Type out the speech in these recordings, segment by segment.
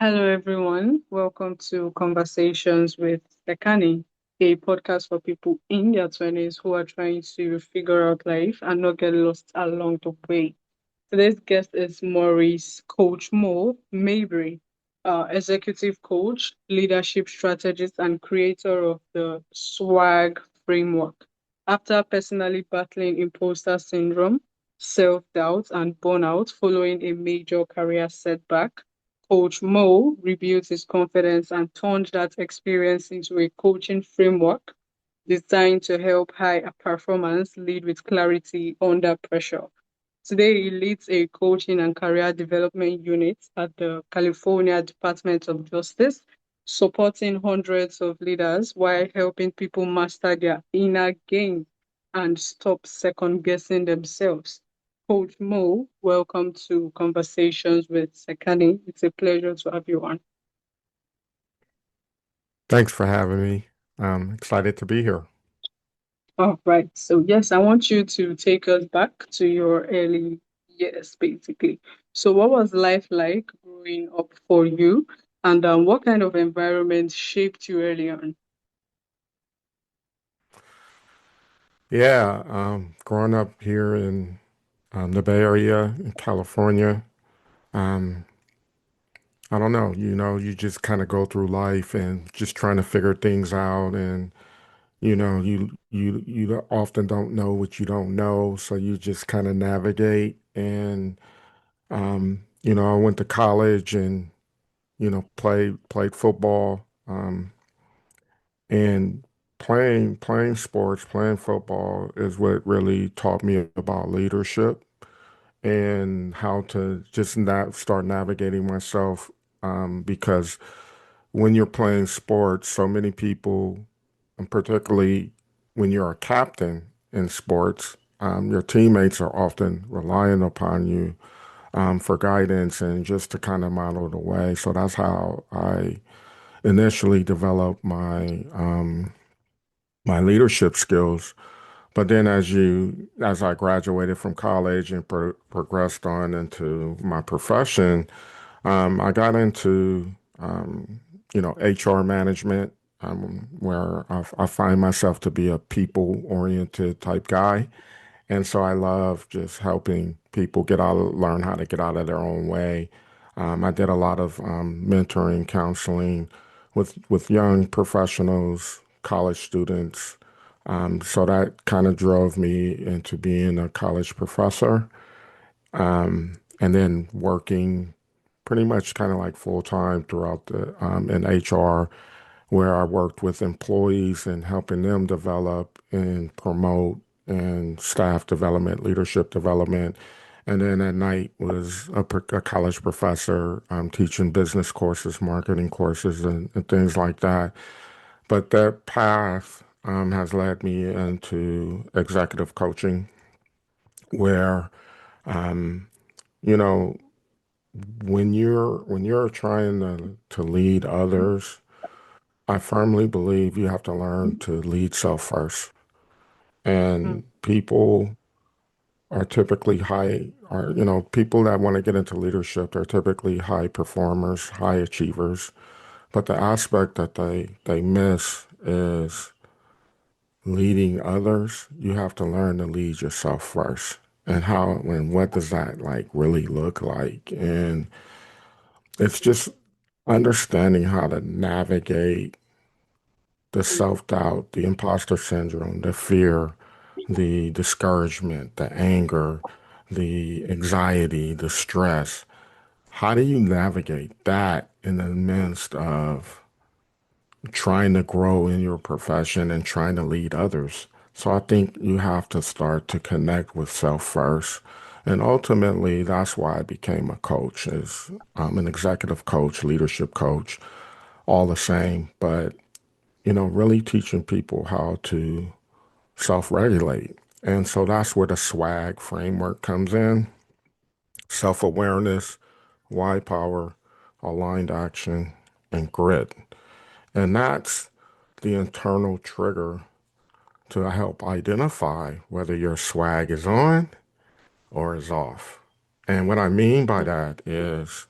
Hello, everyone. Welcome to Conversations with Sekani, a podcast for people in their 20s who are trying to figure out life and not get lost along the way. Today's guest is Morice, Coach Mabry, executive coach, leadership strategist, and creator of the SWAG framework. After personally battling imposter syndrome, self doubt, and burnout following a major career setback, Coach Mo rebuilt his confidence and turned that experience into a coaching framework designed to help high performance lead with clarity under pressure. Today, he leads a coaching and career development unit at the California Department of Justice, supporting hundreds of leaders while helping people master their inner game and stop second guessing themselves. Coach Mo, welcome to Conversations with Sekani. It's a pleasure to have you on. Thanks for having me. I'm excited to be here. All right. So, yes, I want you to take us back to your early years, basically. So, what was life like growing up for you? And what kind of environment shaped you early on? Yeah, growing up here in the Bay Area in California, um, I don't know, you just kind of go through life and just trying to figure things out, and you often don't know what you don't know, so you just kind of navigate. And I went to college and played football. And playing sports, playing football is what really taught me about leadership and how to just not start navigating myself. Because when you're playing sports, so many people, and particularly when you're a captain in sports, your teammates are often relying upon you for guidance and just to kind of model the way. So that's how I initially developed my leadership skills. But then as I graduated from college and progressed on into my profession, I got into, HR management, where I find myself to be a people-oriented type guy. And so I love just helping people learn how to get out of their own way. I did a lot of mentoring, counseling with young professionals, college students. So that kind of drove me into being a college professor, and then working pretty much kind of like full time throughout in HR, where I worked with employees and helping them develop and promote and staff development, leadership development. And then at night was a college professor, teaching business courses, marketing courses, and things like that. But that path has led me into executive coaching, where you know when you're trying to lead others, I firmly believe you have to learn to lead self first. Mm. And people are typically high, are, people that want to get into leadership, they're typically high performers, high achievers. But the aspect that they miss is leading others. You have to learn to lead yourself first. And what does that like really look like? And it's just understanding how to navigate the self-doubt, the imposter syndrome, the fear, the discouragement, the anger, the anxiety, the stress. How do you navigate that in the midst of trying to grow in your profession and trying to lead others? So I think you have to start to connect with self first. And ultimately, that's why I became a coach, is I'm an executive coach, leadership coach, all the same. But really teaching people how to self-regulate. And so that's where the SWAG framework comes in: self-awareness, why power, aligned action, and grit. And that's the internal trigger to help identify whether your swag is on or is off. And what I mean by that is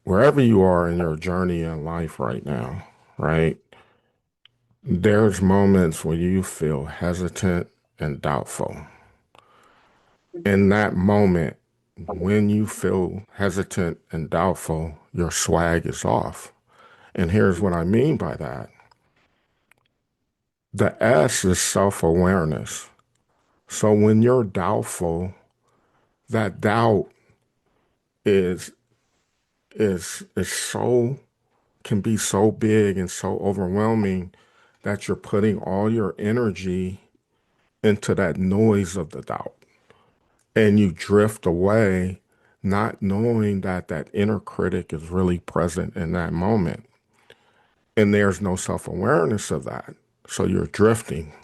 wherever you are in your journey in life right now, right? There's moments where you feel hesitant and doubtful. In that moment, when you feel hesitant and doubtful, your swag is off. And here's what I mean by that. The S is self-awareness. So when you're doubtful, that doubt is is so can be so big and so overwhelming that you're putting all your energy into that noise of the doubt. And you drift away not knowing that that inner critic is really present in that moment. And there's no self-awareness of that. So you're drifting.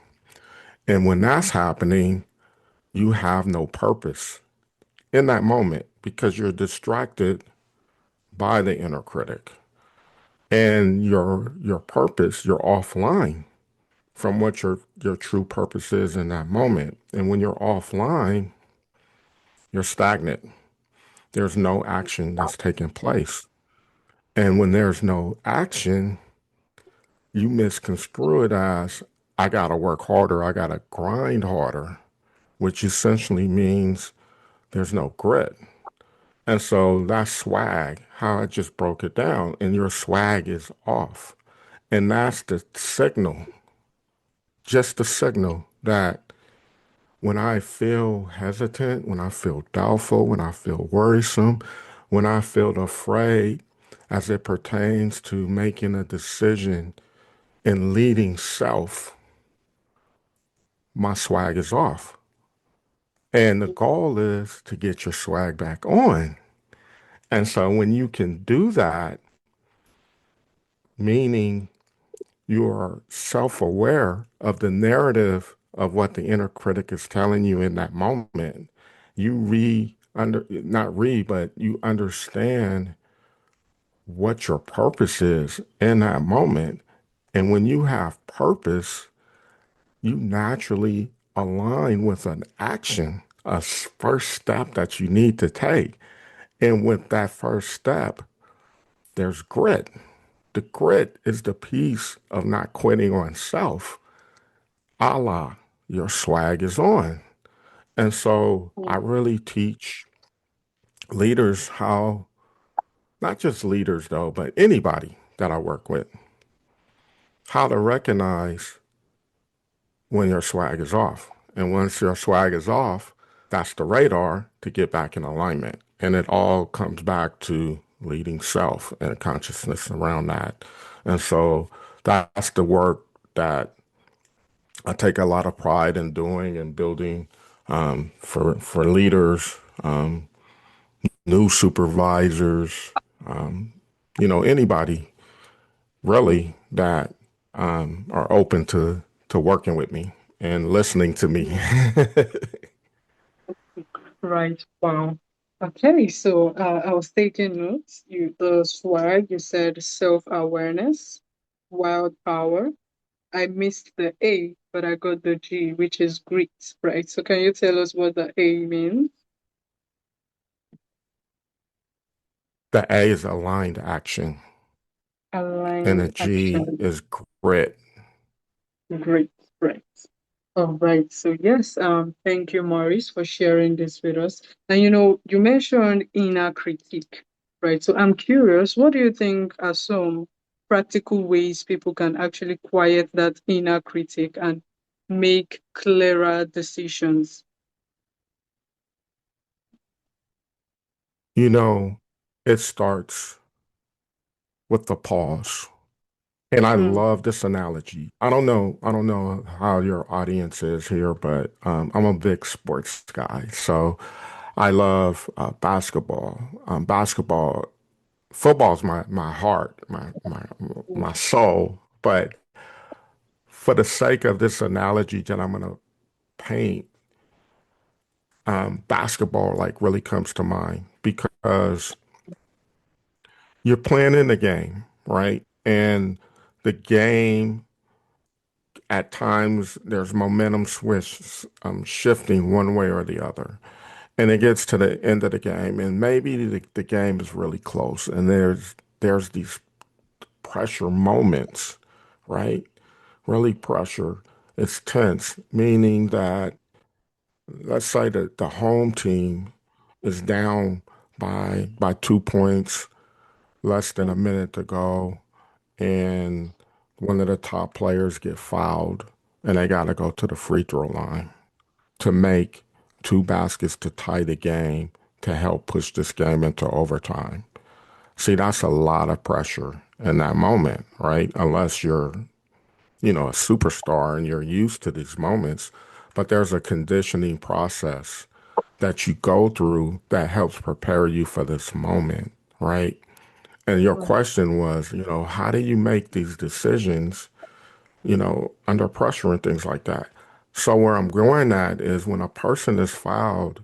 And when that's happening, you have no purpose in that moment because you're distracted by the inner critic. And your purpose, you're offline from what your true purpose is in that moment. And when you're offline, you're stagnant. There's no action that's taking place. And when there's no action, you misconstrue it as I gotta work harder, I gotta grind harder, which essentially means there's no grit. And so that's swag, how I just broke it down, and your swag is off. And that's the signal, just the signal that when I feel hesitant, when I feel doubtful, when I feel worrisome, when I feel afraid as it pertains to making a decision and leading self, my swag is off. And the goal is to get your swag back on. And so when you can do that, meaning you are self-aware of the narrative of what the inner critic is telling you in that moment, you not read, but you understand what your purpose is in that moment. And when you have purpose, you naturally align with an action, first step that you need to take. And with that first step, there's grit. The grit is the piece of not quitting on self, a la your swag is on. And so I really teach leaders how, not just leaders though, but anybody that I work with, how to recognize when your swag is off. And once your swag is off, that's the radar to get back in alignment. And it all comes back to leading self and consciousness around that. And so that's the work that I take a lot of pride in doing and building for leaders, new supervisors, um, anybody really that are open to working with me and listening to me. Right. Wow. Okay, so I was taking notes. The swag, you said self-awareness, wild power. I missed the A, but I got the G, which is grit, right? So can you tell us what the A means? The A is aligned action, and the Aligned G action. is grit. Great, right. All right. So yes, thank you, Maurice, for sharing this with us. And you mentioned inner critique, right? So I'm curious, what do you think are some practical ways people can actually quiet that inner critic and make clearer decisions? You know, it starts with the pause. And I Mm, love this analogy. I don't know how your audience is here, but I'm a big sports guy. So I love basketball. Football's my heart, mm, my soul. But for the sake of this analogy that I'm gonna paint, basketball like really comes to mind because you're playing in the game, right? And the game at times there's momentum switch shifting one way or the other. and it gets to the end of the game, and maybe the game is really close, and there's these pressure moments, right? Really pressure. It's tense, meaning that let's say that the home team is down by 2 points, less than a minute to go, and one of the top players get fouled, and they got to go to the free throw line to make two baskets to tie the game to help push this game into overtime. See, that's a lot of pressure in that moment, right? Unless you're, a superstar and you're used to these moments. But there's a conditioning process that you go through that helps prepare you for this moment, right? And your Right. question was, how do you make these decisions, under pressure and things like that? So where I'm going at is when a person is fouled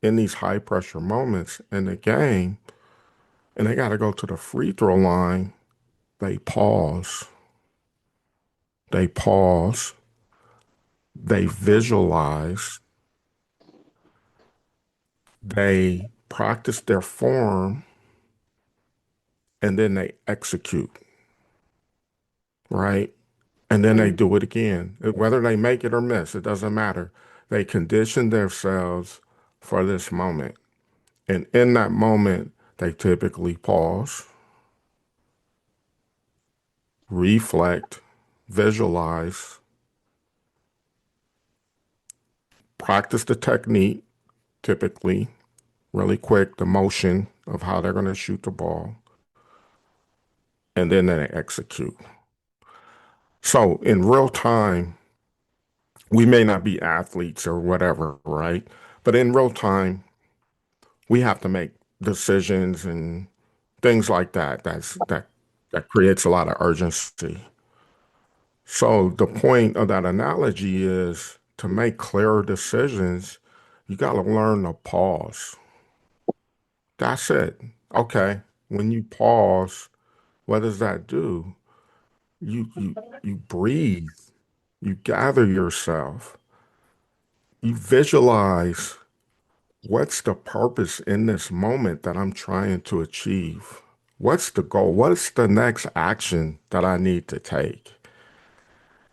in these high pressure moments in the game and they got to go to the free throw line, they pause, they pause, they visualize, they practice their form, and then they execute, right? And then they Mm. do it again. Whether they make it or miss, it doesn't matter. They condition themselves for this moment. And in that moment, they typically pause, reflect, visualize, practice the technique, typically really quick, the motion of how they're going to shoot the ball, and then they execute. So in real time, we may not be athletes or whatever, right? But in real time, we have to make decisions and things like that. That creates a lot of urgency. So the point of that analogy is to make clearer decisions, you got to learn to pause. That's it. Okay. When you pause, what does that do? You breathe, you gather yourself, you visualize what's the purpose in this moment that I'm trying to achieve? What's the goal? What's the next action that I need to take?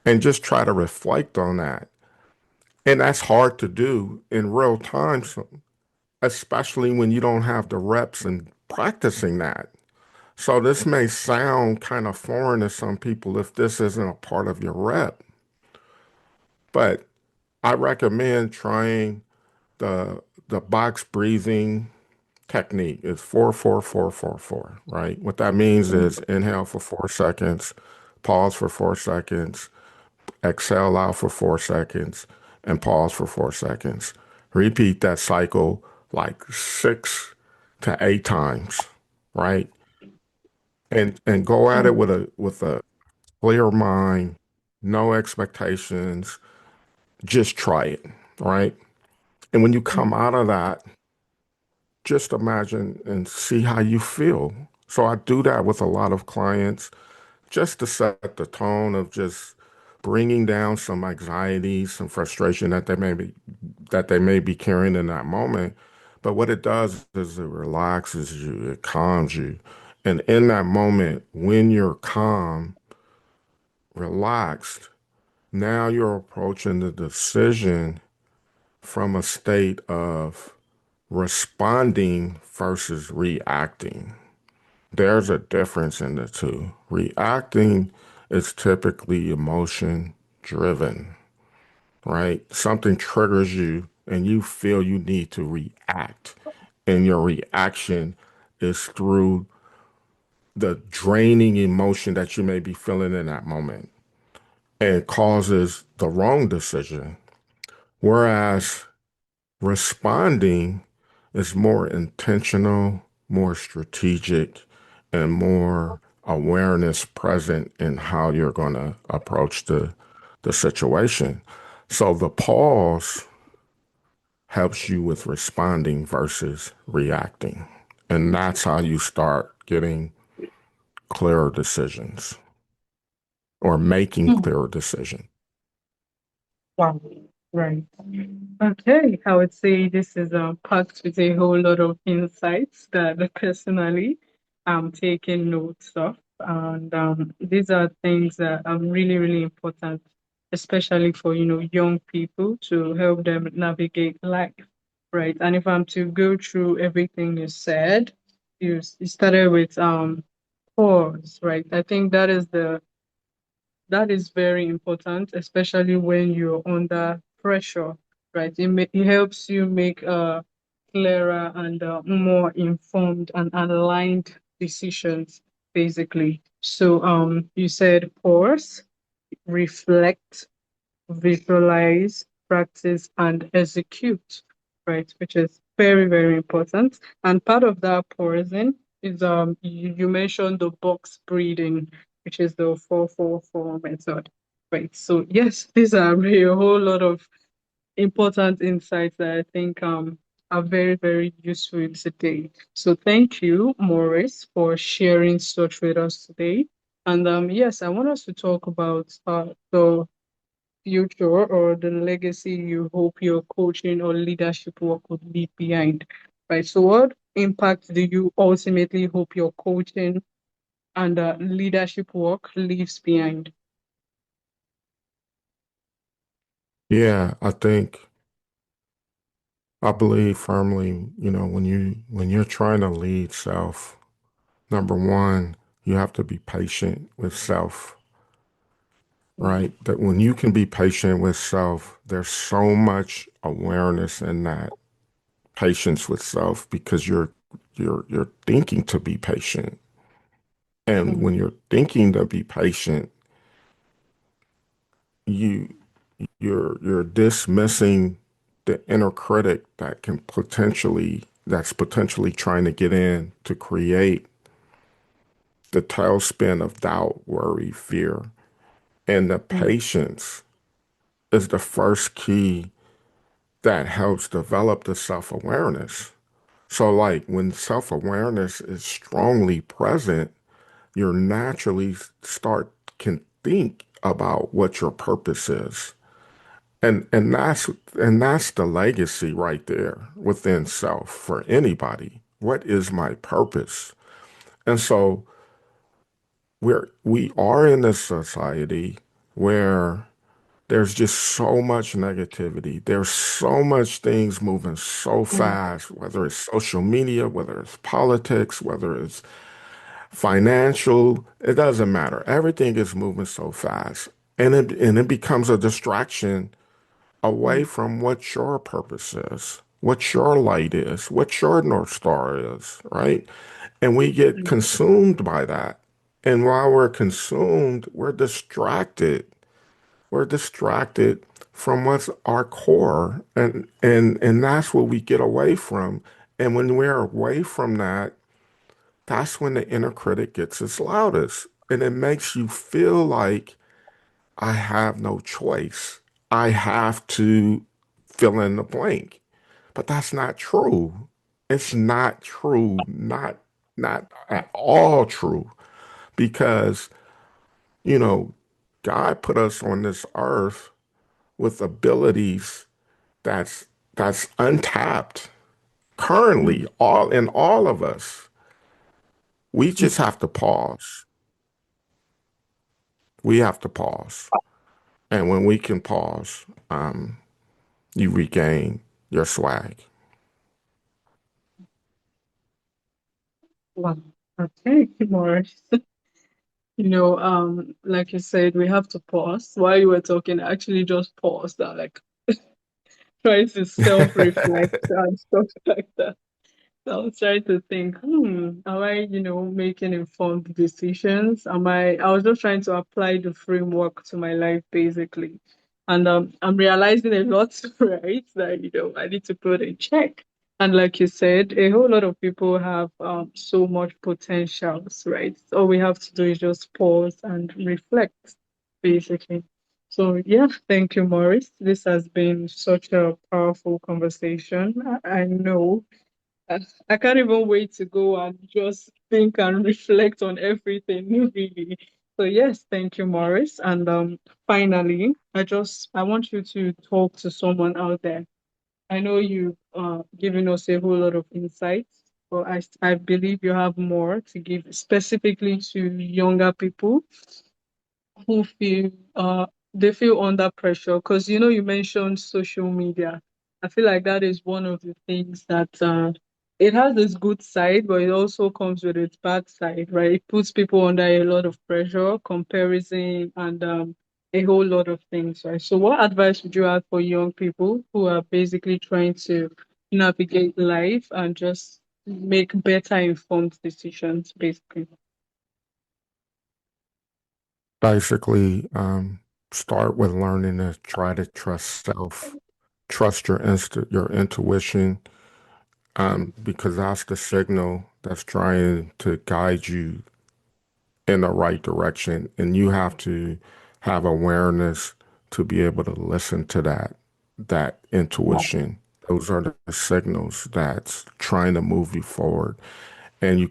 And just try to reflect on that. And that's hard to do in real time, especially when you don't have the reps and practicing that. So this may sound kind of foreign to some people if this isn't a part of your rep, but I recommend trying the box breathing technique. It's 4 4 4 4 4, right? What that means is inhale for 4 seconds, pause for 4 seconds, exhale out for 4 seconds, and pause for 4 seconds. Repeat that cycle like 6 to 8 times, right? And go at it Mm. with a clear mind, no expectations, just try it, right? And when you come Mm. out of that, just imagine and see how you feel. So I do that with a lot of clients just to set the tone of just bringing down some anxiety, some frustration that they may be carrying in that moment. But what it does is it relaxes you, it calms you. And in that moment, when you're calm, relaxed, now you're approaching the decision from a state of responding versus reacting. There's a difference in the two. Reacting is typically emotion driven, right? Something triggers you and you feel you need to react. And your reaction is through the draining emotion that you may be feeling in that moment and causes the wrong decision. Whereas responding is more intentional, more strategic, and more awareness present in how you're going to approach the situation. So the pause helps you with responding versus reacting. And that's how you start getting clearer decisions or making Mm. clearer decisions. Wow. Right. Okay, I would say this is packed with a whole lot of insights that personally I'm taking notes of. And these are things that are really, really important, especially for, young people to help them navigate life, right? And if I'm to go through everything you said, you started with pause, right? I think that is very important, especially when you're under pressure, right? It helps you make clearer and more informed and aligned decisions, basically. So, you said pause, reflect, visualize, practice, and execute, right? Which is very, very important. And part of that pausing is you mentioned the box breathing, which is the 4-4-4 method. Right. So yes, these are really a whole lot of important insights that I think are very, very useful today. So thank you, Maurice, for sharing such with us today. And yes, I want us to talk about the future or the legacy you hope your coaching or leadership work would leave behind, right? So, what impact do you ultimately hope your coaching and leadership work leaves behind? Yeah, I believe firmly, when you're trying to lead self, number one, you have to be patient with self, Mm, right? That when you can be patient with self, there's so much awareness in that patience with self because you're thinking to be patient. And when mm, you're thinking to be patient, you you're dismissing the inner critic that's potentially trying to get in to create the tailspin of doubt, worry, fear. And the mm, patience is the first key that helps develop the self-awareness. So like when self-awareness is strongly present, you naturally start can think about what your purpose is. And that's the legacy right there within self for anybody. What is my purpose? And so we are in a society where there's just so much negativity. There's so much things moving so mm, fast, whether it's social media, whether it's politics, whether it's financial, it doesn't matter. Everything is moving so fast. And it becomes a distraction away mm, from what your purpose is, what your light is, what your North Star is, right? And we get mm, consumed by that. And while we're consumed, we're distracted. We're distracted from what's our core. And that's what we get away from. And when we're away from that, that's when the inner critic gets its loudest. And it makes you feel like I have no choice. I have to fill in the blank. But that's not true. It's not true. Not at all true. Because, you know, God put us on this earth with abilities that's that's untapped currently mm, all in all of us. We mm. just have to pause. We have to pause. And when we can pause, you regain your swag. Wow. Okay, Maurice. Like you said, we have to pause. While you were talking, I actually just paused and like try to self-reflect and stuff like that. So I was trying to think, am I, making informed decisions? I was just trying to apply the framework to my life basically. And I'm realizing a lot, right? That, I need to put in check. And like you said, a whole lot of people have so much potentials, right? All we have to do is just pause and reflect, basically. So yeah, thank you, Maurice. This has been such a powerful conversation. I know I I can't even wait to go and just think and reflect on everything, really. So yes, thank you, Morris. And finally, I want you to talk to someone out there. I know you've given us a whole lot of insights, but I believe you have more to give specifically to younger people who feel they feel under pressure, because you mentioned social media. I feel like that is one of the things that it has its good side, but it also comes with its bad side, right? It puts people under a lot of pressure, comparison, and a whole lot of things, right? So what advice would you have for young people who are basically trying to navigate life and just make better informed decisions, basically? Basically, start with learning to try to trust self, trust your intuition, because that's the signal that's trying to guide you in the right direction, and you have to have awareness to be able to listen to that intuition. Those are the signals that's trying to move you forward, and you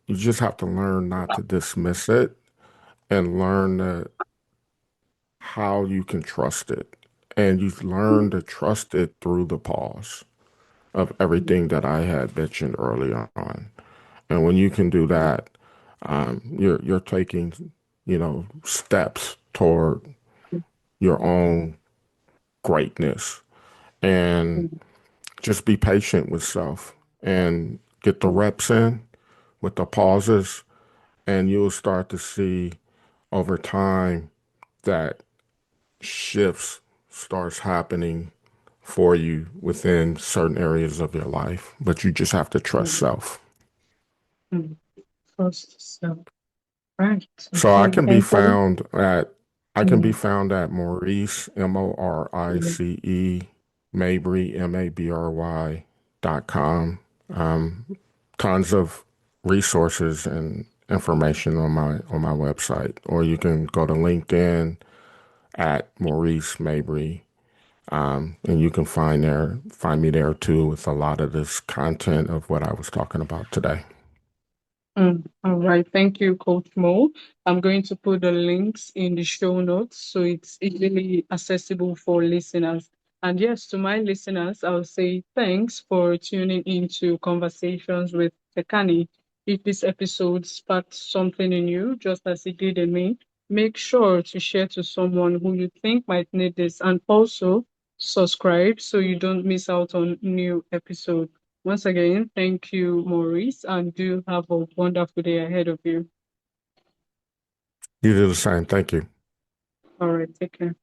just have to learn not to dismiss it and learn how you can trust it. And you learn to trust it through the pause of everything that I had mentioned earlier on. And when you can do that, you're taking, steps toward your own greatness. And just be patient with self and get the reps in with the pauses, and you'll start to see over time that shifts starts happening for you within certain areas of your life. But you just have to trust self. Mm. First self. Right. So Okay. Thank you. I can be Mm, found at Morice, Morice, Mabry, Mabry.com. Tons of resources and information on my website, or you can go to LinkedIn at Morice Mabry. And you can find me there too with a lot of this content of what I was talking about today. All right. Thank you, Coach Mo. I'm going to put the links in the show notes so it's easily accessible for listeners. And yes, to my listeners, I'll say thanks for tuning into Conversations with Sekani. If this episode sparked something in you, just as it did in me, make sure to share to someone who you think might need this, and also subscribe so you don't miss out on new episodes. Once again, thank you, Maurice, and do have a wonderful day ahead of you. You do the same. Thank you. All right, take care.